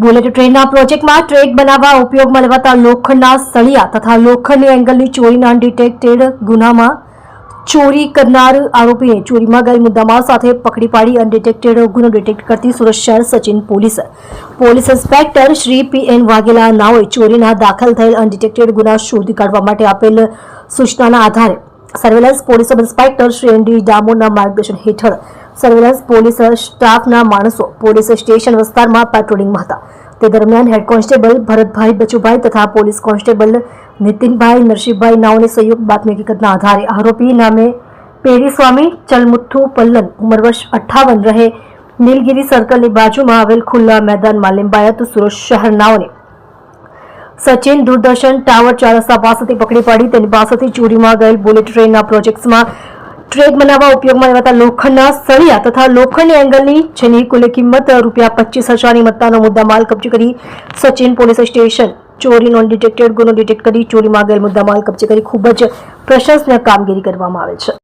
Bullet ટ્રેનના પ્રોજેક્ટમાં track બનાવવા ઉપયોગમાં લેવાતા લોખંડના સળિયા તથા લોખંડની એંગલની ચોરીના અનડિટેક્ટેડ ગુનામાં ચોરી કરનાર આરોપીને ચોરીમાં ગયેલ મુદ્દામાલ સાથે પકડી પાડી અનડિટેક્ટેડ ગુનો ડિટેક્ટ કરતી સુરત શહેર સચિન પોલીસ ઇન્સ્પેક્ટર શ્રી પી.એન. વાઘેલા નાઓએ ચોરીના દાખલ થયેલ અનડિટેક્ટેડ ગુના શોધી કાઢવા માટે આપેલ સૂચનાના આધારે surveillance police sub inspector Shri N D. ડામોરના માર્ગદર્શન હેઠળ સર્વેલન્સ પોલીસ સ્ટાફના માણસો પોલીસ સ્ટેશન વિસ્તારમાં પેટ્રોલિંગમાં હતા। તે દરમિયાન હેડ કોન્સ્ટેબલ ભરતભાઈ બચુભાઈ તથા પોલીસ કોન્સ્ટેબલ નીતિનભાઈ નરસિંહભાઈ નાઓની સંયુક્ત બાતમી હકીકતના આધારે આરોપી નામે પેરીસ્વામી ચલમુથ્થુ પલ્લન ઉંમર વર્ષ 58 રહે નીલગિરી સર્કલની બાજુમાં આવેલ ખુલ્લા મેદાનમાં લિંબાયત સુરત શહેર નાઓને સચિન દૂરદર્શન ટાવર 4 રસ્તા પાસેથી પકડી પાડી તેની પાસેથી ચોરીમાં ગયેલ બુલેટ ટ્રેનના પ્રોજેક્ટ્સમાં ટ્રેક બનાવવા ઉપયોગમાં લેવાતા લોખંડના સળિયા તથા લોખંડની એંગલની જેની કુલ કિંમત ₹25,000ની મત્તાનો મુદ્દામાલ કબજે કરી સચિન પોલીસ સ્ટેશન ચોરીનો અનડિટેક્ટેડ ગુનો ડિટેક્ટ કરી ચોરીમાં ગયેલ મુદ્દામાલ કબજે કરી ખૂબ જ પ્રશંસનીય કામગીરી કરવામાં આવે છે।